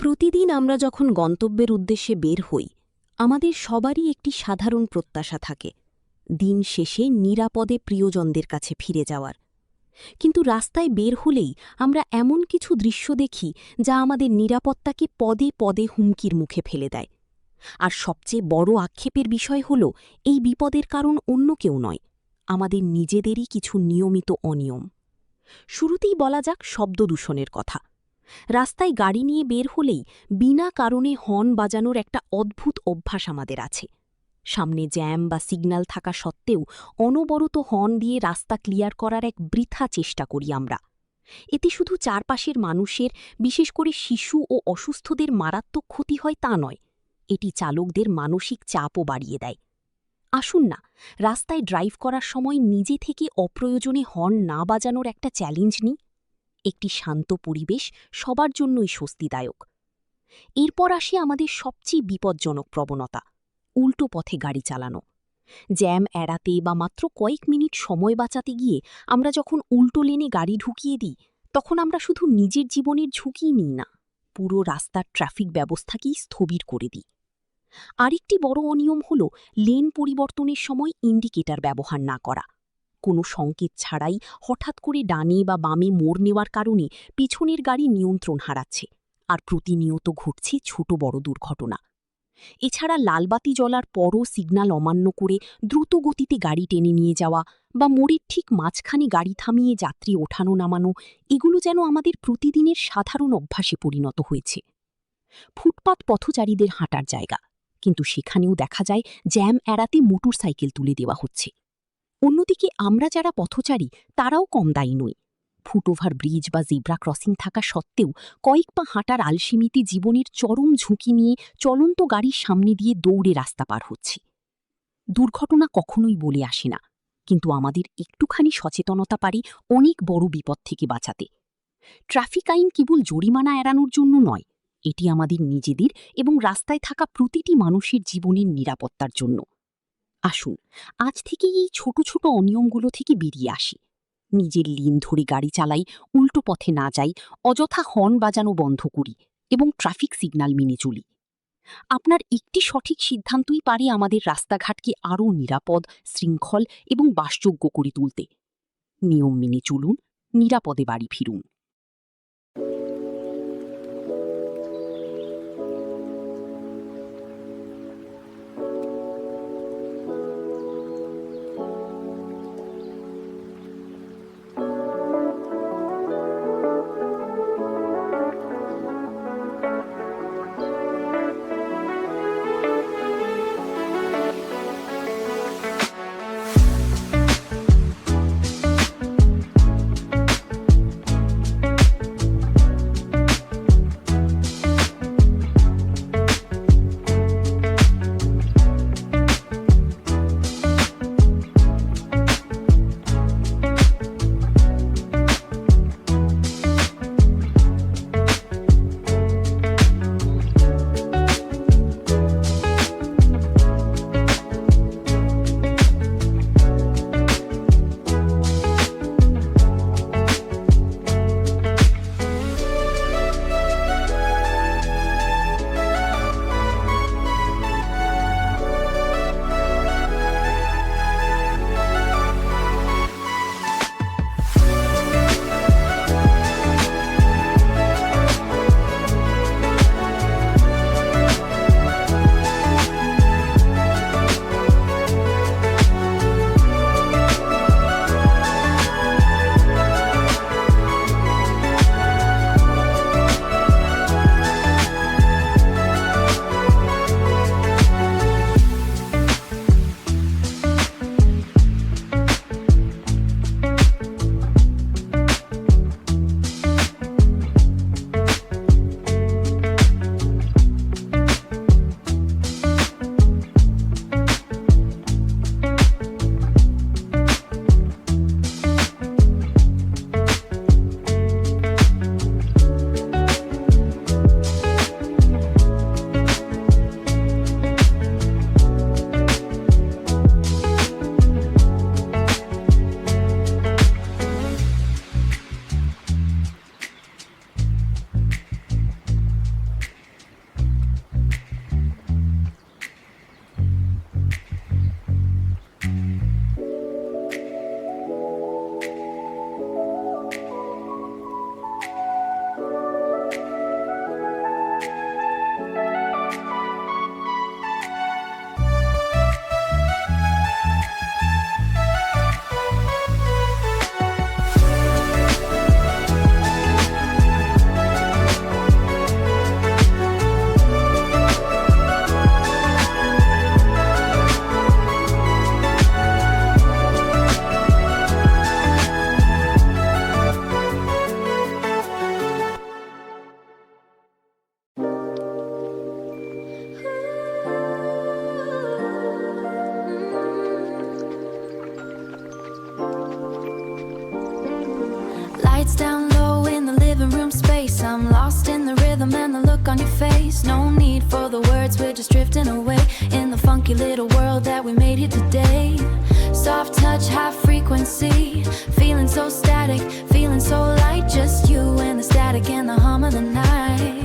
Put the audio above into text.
প্রতিদিন আমরা যখন গন্তব্যের উদ্দেশ্যে বের হই আমাদের সবারই একটি সাধারণ প্রত্যাশা থাকে, দিন শেষে নিরাপদে প্রিয়জনদের কাছে ফিরে যাওয়ার। কিন্তু রাস্তায় বের হলেই আমরা এমন কিছু দৃশ্য দেখি যা আমাদের নিরাপত্তাকে পদে পদে হুমকির মুখে ফেলে দেয়। আর সবচেয়ে বড় আক্ষেপের বিষয় হল এই বিপদের কারণ অন্য কেউ নয়, আমাদের নিজেদেরই কিছু নিয়মিত অনিয়ম। শুরুতেই বলা যাক শব্দদূষণের কথা। রাস্তায় গাড়ি নিয়ে বের হলেই বিনা কারণে হর্ন বাজানোর একটা অদ্ভুত অভ্যাস আমাদের আছে। সামনে জ্যাম বা সিগন্যাল থাকা সত্ত্বেও অনবরত হর্ন দিয়ে রাস্তা ক্লিয়ার করার এক বৃথা চেষ্টা করি আমরা। এতে শুধু চারপাশের মানুষের, বিশেষ করে শিশু ও অসুস্থদের মারাত্মক ক্ষতি হয় তা নয়, এটি চালকদের মানসিক চাপও বাড়িয়ে দেয়। আসুন না, রাস্তায় ড্রাইভ করার সময় নিজে থেকে অপ্রয়োজনে হর্ন না বাজানোর একটা চ্যালেঞ্জ নিই। একটি শান্ত পরিবেশ সবার জন্যই স্বস্তিদায়ক। এরপর আসে আমাদের সবচেয়ে বিপজ্জনক প্রবণতা, উল্টো পথে গাড়ি চালানো। জ্যাম এড়াতে বা মাত্র কয়েক মিনিট সময় বাঁচাতে গিয়ে আমরা যখন উল্টো লেনে গাড়ি ঢুকিয়ে দিই, তখন আমরা শুধু নিজের জীবনের ঝুঁকিই নিই না, পুরো রাস্তার ট্রাফিক ব্যবস্থাকেই স্থবির করে দিই। আরেকটি বড় অনিয়ম হল লেন পরিবর্তনের সময় ইন্ডিকেটর ব্যবহার না করা। কোনো সংকেত ছাড়াই হঠাৎ করে ডানে বা বামে মোড় নেওয়ার কারণে পিছনের গাড়ি নিয়ন্ত্রণ হারাচ্ছে, আর প্রতিনিয়ত ঘটছে ছোট বড় দুর্ঘটনা। এছাড়া লালবাতি জ্বলার পরও সিগন্যাল অমান্য করে দ্রুত গতিতে গাড়ি টেনে নিয়ে যাওয়া বা মোড়ের ঠিক মাঝখানে গাড়ি থামিয়ে যাত্রী ওঠানো নামানো, এগুলো যেন আমাদের প্রতিদিনের সাধারণ অভ্যাসে পরিণত হয়েছে। ফুটপাত পথচারীদের হাঁটার জায়গা, কিন্তু সেখানেও দেখা যায় জ্যাম এড়াতে মোটরসাইকেল তুলে দেওয়া হচ্ছে। অন্যদিকে আমরা যারা পথচারী তারাও কম দায়ী নই। ফুটওভার ব্রিজ বা জেব্রা ক্রসিং থাকা সত্ত্বেও কয়েক পা হাঁটার আলসেমিতে জীবনের চরম ঝুঁকি নিয়ে চলন্ত গাড়ির সামনে দিয়ে দৌড়ে রাস্তা পার হচ্ছে। দুর্ঘটনা কখনোই বলে আসে না, কিন্তু আমাদের একটুখানি সচেতনতা পারি অনেক বড় বিপদ থেকে বাঁচাতে। ট্রাফিক আইন কেবল জরিমানা এড়ানোর জন্য নয়, এটি আমাদের নিজেদের এবং রাস্তায় থাকা প্রতিটি মানুষের জীবনের নিরাপত্তার জন্য। আসুন, আজ থেকে এই ছোট ছোট অনিয়মগুলো থেকে বেরিয়ে আসি। নিজের লেন ধরে গাড়ি চালাই, উল্টো পথে না যাই, অযথা হর্ন বাজানো বন্ধ করি এবং ট্রাফিক সিগন্যাল মেনে চলি। আপনার একটি সঠিক সিদ্ধান্তই পারে আমাদের রাস্তাঘাটকে আরও নিরাপদ, শৃঙ্খল এবং বাসযোগ্য করে তুলতে। নিয়ম মেনে চলুন, নিরাপদে বাড়ি ফিরুন। on your face. No need for the words, we're just drifting away in the funky little world that we made here today. Soft touch, high frequency, feeling so static, feeling so light. Just you and the static and the hum of the night.